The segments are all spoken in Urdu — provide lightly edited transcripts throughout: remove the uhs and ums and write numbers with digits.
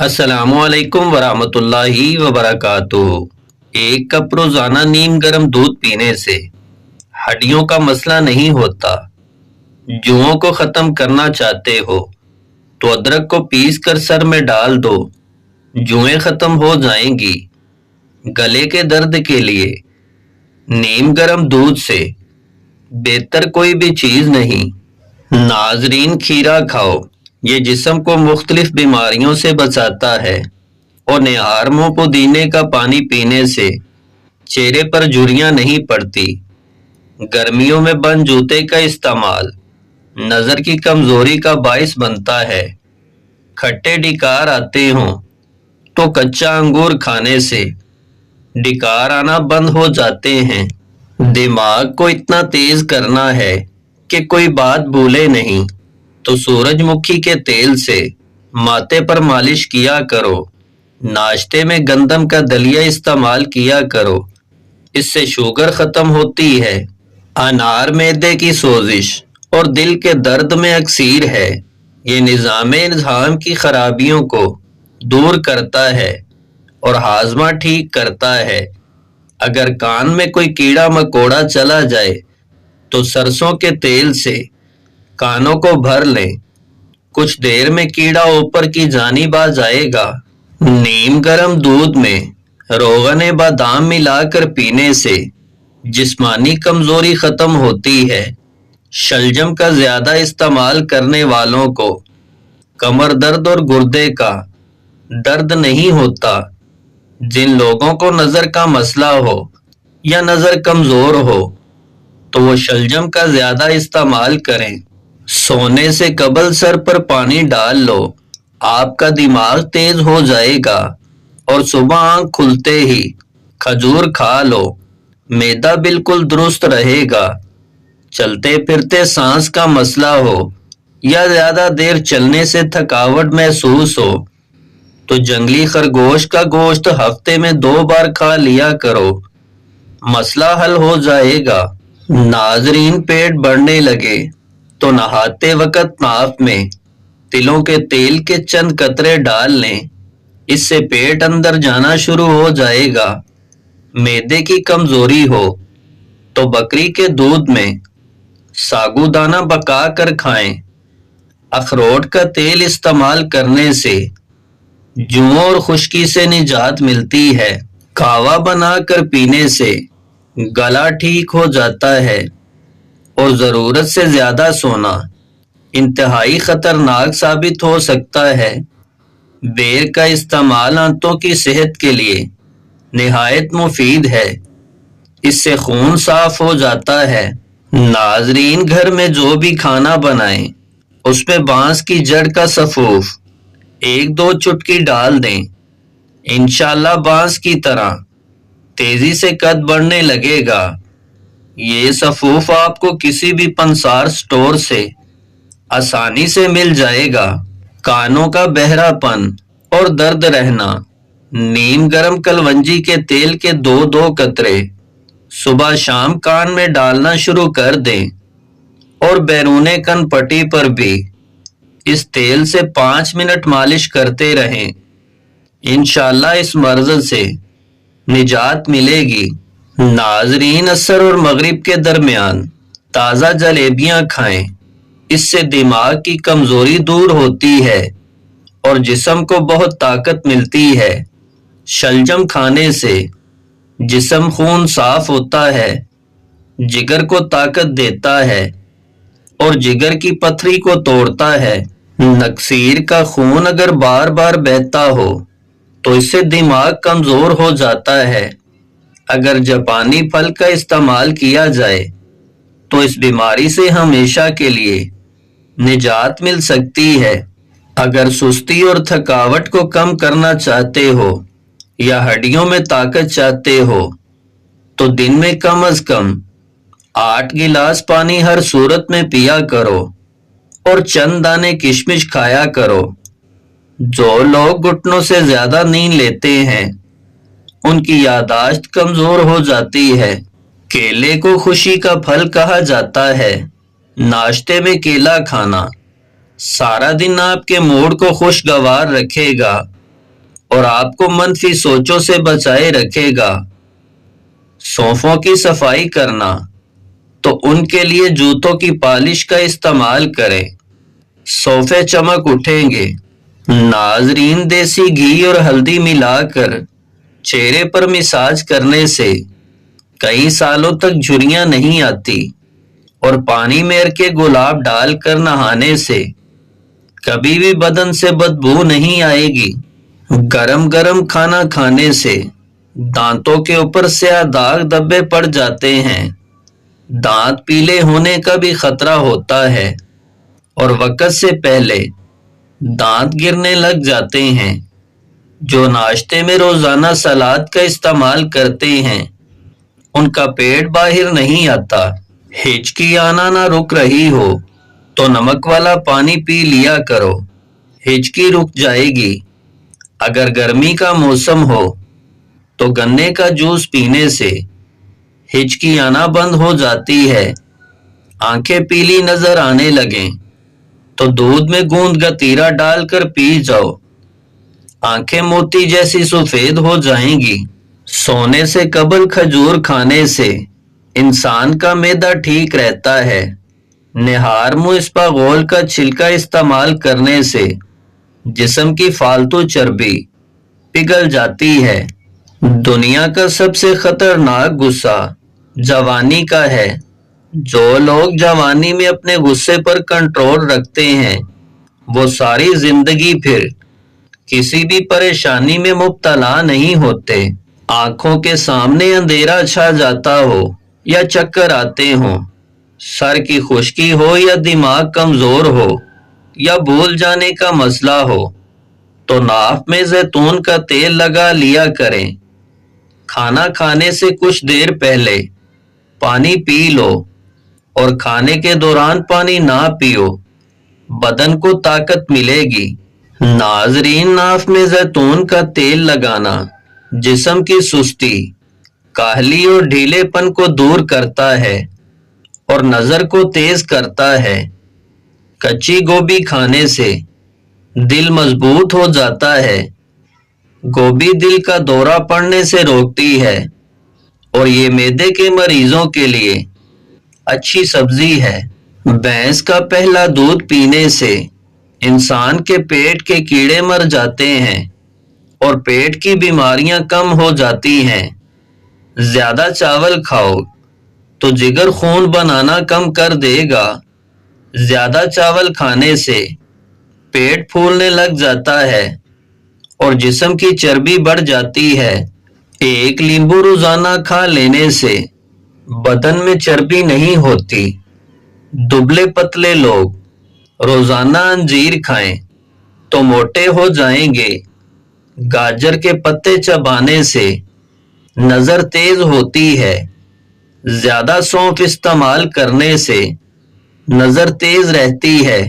السلام علیکم ورحمۃ اللہ وبرکاتہ۔ ایک کپ روزانہ نیم گرم دودھ پینے سے ہڈیوں کا مسئلہ نہیں ہوتا۔ جوؤں کو ختم کرنا چاہتے ہو تو ادرک کو پیس کر سر میں ڈال دو، جوئیں ختم ہو جائیں گی۔ گلے کے درد کے لیے نیم گرم دودھ سے بہتر کوئی بھی چیز نہیں۔ ناظرین، کھیرا کھاؤ، یہ جسم کو مختلف بیماریوں سے بچاتا ہے، اور نہار منہ پودینے کا پانی پینے سے چہرے پر جھریاں نہیں پڑتی۔ گرمیوں میں بند جوتے کا استعمال نظر کی کمزوری کا باعث بنتا ہے۔ کھٹے ڈکار آتے ہوں تو کچا انگور کھانے سے ڈکار آنا بند ہو جاتے ہیں۔ دماغ کو اتنا تیز کرنا ہے کہ کوئی بات بھولے نہیں تو سورج مکھی کے تیل سے ماتھے پر مالش کیا کرو۔ ناشتے میں گندم کا دلیا استعمال کیا کرو، اس سے شوگر ختم ہوتی ہے۔ انار معدے کی سوزش اور دل کے درد میں اکثیر ہے۔ یہ نظام ہضم کی خرابیوں کو دور کرتا ہے اور ہاضمہ ٹھیک کرتا ہے۔ اگر کان میں کوئی کیڑا مکوڑا چلا جائے تو سرسوں کے تیل سے کانوں کو بھر لیں، کچھ دیر میں کیڑا اوپر کی جانب آ جائے گا۔ نیم گرم دودھ میں روغن بادام ملا کر پینے سے جسمانی کمزوری ختم ہوتی ہے۔ شلجم کا زیادہ استعمال کرنے والوں کو کمر درد اور گردے کا درد نہیں ہوتا۔ جن لوگوں کو نظر کا مسئلہ ہو یا نظر کمزور ہو تو وہ شلجم کا زیادہ استعمال کریں۔ سونے سے قبل سر پر پانی ڈال لو، آپ کا دماغ تیز ہو جائے گا، اور صبح آنکھ کھلتے ہی کھجور کھا لو، معدہ بالکل درست رہے گا۔ چلتے پھرتے سانس کا مسئلہ ہو یا زیادہ دیر چلنے سے تھکاوٹ محسوس ہو تو جنگلی خرگوش کا گوشت ہفتے میں 2 بار کھا لیا کرو، مسئلہ حل ہو جائے گا۔ ناظرین، پیٹ بڑھنے لگے تو نہاتے وقت ناف میں تلوں کے تیل کے چند قطرے ڈال لیں، اس سے پیٹ اندر جانا شروع ہو جائے گا۔ معدے کی کمزوری ہو تو بکری کے دودھ میں ساگو دانہ پکا کر کھائیں۔ اخروٹ کا تیل استعمال کرنے سے جوؤں اور خشکی سے نجات ملتی ہے۔ کہوہ بنا کر پینے سے گلا ٹھیک ہو جاتا ہے، اور ضرورت سے زیادہ سونا انتہائی خطرناک ثابت ہو سکتا ہے۔ بیر کا استعمال آنتوں کی صحت کے لیے نہایت مفید ہے، اس سے خون صاف ہو جاتا ہے۔ ناظرین، گھر میں جو بھی کھانا بنائیں اس میں بانس کی جڑ کا سفوف 1-2 چٹکی ڈال دیں، انشاءاللہ بانس کی طرح تیزی سے قد بڑھنے لگے گا۔ یہ سفوف آپ کو کسی بھی پنسار سٹور سے آسانی سے مل جائے گا۔ کانوں کا بہرا پن اور درد رہنا، نیم گرم کلونجی کے تیل کے 2 قطرے صبح شام کان میں ڈالنا شروع کر دیں، اور بیرون کن پٹی پر بھی اس تیل سے 5 منٹ مالش کرتے رہیں، انشاءاللہ اس مرض سے نجات ملے گی۔ ناظرین، عصر اور مغرب کے درمیان تازہ جلیبیاں کھائیں، اس سے دماغ کی کمزوری دور ہوتی ہے اور جسم کو بہت طاقت ملتی ہے۔ شلجم کھانے سے جسم خون صاف ہوتا ہے، جگر کو طاقت دیتا ہے اور جگر کی پتھری کو توڑتا ہے۔ نکسیر کا خون اگر بار بار بہتا ہو تو اس سے دماغ کمزور ہو جاتا ہے۔ اگر جاپانی پھل کا استعمال کیا جائے تو اس بیماری سے ہمیشہ کے لیے نجات مل سکتی ہے۔ اگر سستی اور تھکاوٹ کو کم کرنا چاہتے ہو یا ہڈیوں میں طاقت چاہتے ہو تو دن میں کم از کم 8 گلاس پانی ہر صورت میں پیا کرو، اور چند دانے کشمش کھایا کرو۔ جو لوگ گھٹنوں سے زیادہ نیند لیتے ہیں ان کی یادداشت کمزور ہو جاتی ہے۔ کیلے کو خوشی کا پھل کہا جاتا ہے۔ ناشتے میں کیلا کھانا سارا دن آپ کے موڈ کو خوشگوار رکھے گا اور آپ کو منفی سوچوں سے بچائے رکھے گا۔ صوفوں کی صفائی کرنا تو ان کے لیے جوتوں کی پالش کا استعمال کریں، صوفے چمک اٹھیں گے۔ ناظرین، دیسی گھی اور ہلدی ملا کر چہرے پر مساج کرنے سے کئی سالوں تک جھریاں نہیں آتی، اور پانی میں کے گلاب ڈال کر نہانے سے کبھی بھی بدن سے بدبو نہیں آئے گی۔ گرم گرم کھانا کھانے سے دانتوں کے اوپر سیاہ داغ دبے پڑ جاتے ہیں، دانت پیلے ہونے کا بھی خطرہ ہوتا ہے، اور وقت سے پہلے دانت گرنے لگ جاتے ہیں۔ جو ناشتے میں روزانہ سلاد کا استعمال کرتے ہیں ان کا پیٹ باہر نہیں آتا۔ ہچکی آنا نہ رک رہی ہو تو نمک والا پانی پی لیا کرو، ہچکی رک جائے گی۔ اگر گرمی کا موسم ہو تو گنے کا جوس پینے سے ہچکی آنا بند ہو جاتی ہے۔ آنکھیں پیلی نظر آنے لگیں تو دودھ میں گوند گتیرا ڈال کر پی جاؤ، آنکھیں موتی جیسی سفید ہو جائیں گی۔ سونے سے قبل کھجور کھانے سے انسان کا معدہ ٹھیک رہتا ہے۔ نہار منہ اسپاغول کا چھلکا استعمال کرنے سے جسم کی فالتو چربی پگھل جاتی ہے۔ دنیا کا سب سے خطرناک غصہ جوانی کا ہے۔ جو لوگ جوانی میں اپنے غصے پر کنٹرول رکھتے ہیں وہ ساری زندگی پھر کسی بھی پریشانی میں مبتلا نہیں ہوتے۔ آنکھوں کے سامنے اندھیرا چھا جاتا ہو یا چکر آتے ہوں، سر کی خشکی ہو یا دماغ کمزور ہو یا بھول جانے کا مسئلہ ہو تو ناف میں زیتون کا تیل لگا لیا کریں۔ کھانا کھانے سے کچھ دیر پہلے پانی پی لو، اور کھانے کے دوران پانی نہ پیو، بدن کو طاقت ملے گی۔ ناظرین، ناف میں زیتون کا تیل لگانا جسم کی سستی، کاہلی اور ڈھیلے پن کو دور کرتا ہے اور نظر کو تیز کرتا ہے۔ کچی گوبھی کھانے سے دل مضبوط ہو جاتا ہے۔ گوبھی دل کا دورہ پڑنے سے روکتی ہے، اور یہ معدے کے مریضوں کے لیے اچھی سبزی ہے۔ بھینس کا پہلا دودھ پینے سے انسان کے پیٹ کے کیڑے مر جاتے ہیں اور پیٹ کی بیماریاں کم ہو جاتی ہیں۔ زیادہ چاول کھاؤ تو جگر خون بنانا کم کر دے گا۔ زیادہ چاول کھانے سے پیٹ پھولنے لگ جاتا ہے اور جسم کی چربی بڑھ جاتی ہے۔ ایک لیمبو روزانہ کھا لینے سے بدن میں چربی نہیں ہوتی۔ دبلے پتلے لوگ روزانہ انجیر کھائیں تو موٹے ہو جائیں گے۔ گاجر کے پتے چبانے سے نظر تیز ہوتی ہے۔ زیادہ سونف استعمال کرنے سے نظر تیز رہتی ہے،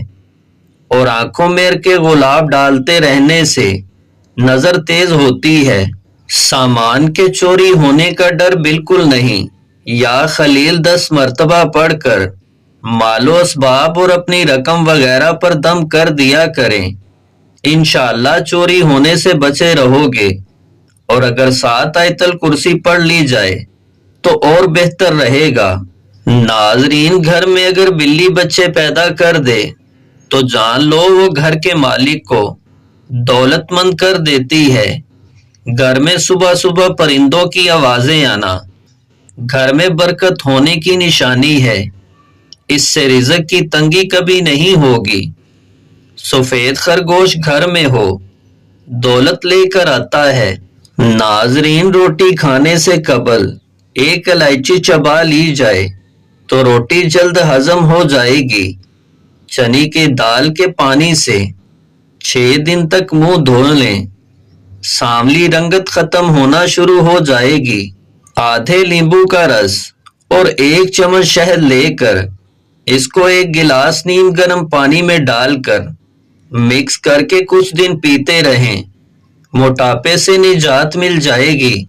اور آنکھوں میں کے گلاب ڈالتے رہنے سے نظر تیز ہوتی ہے۔ سامان کے چوری ہونے کا ڈر بالکل نہیں۔ یا خلیل 10 مرتبہ پڑھ کر مال و اسباب اور اپنی رقم وغیرہ پر دم کر دیا کریں، انشاءاللہ چوری ہونے سے بچے رہو گے۔ اور اگر 7 آیت الکرسی پڑھ لی جائے تو اور بہتر رہے گا۔ ناظرین، گھر میں اگر بلی بچے پیدا کر دے تو جان لو وہ گھر کے مالک کو دولت مند کر دیتی ہے۔ گھر میں صبح صبح پرندوں کی آوازیں آنا گھر میں برکت ہونے کی نشانی ہے۔ اس سے رزق کی تنگی کبھی نہیں ہوگی۔ سفید خرگوش گھر میں ہو دولت لے کر آتا ہے۔ ناظرین، روٹی کھانے سے قبل ایک الائچی چبا لی جائے تو روٹی جلد ہضم ہو جائے گی۔ چنے کی دال کے پانی سے 6 دن تک منہ دھو لیں، سانولی رنگت ختم ہونا شروع ہو جائے گی۔ آدھے لیمبو کا رس اور 1 چمچ شہد لے کر اس کو 1 گلاس نیم گرم پانی میں ڈال کر مکس کر کے کچھ دن پیتے رہیں، موٹاپے سے نجات مل جائے گی۔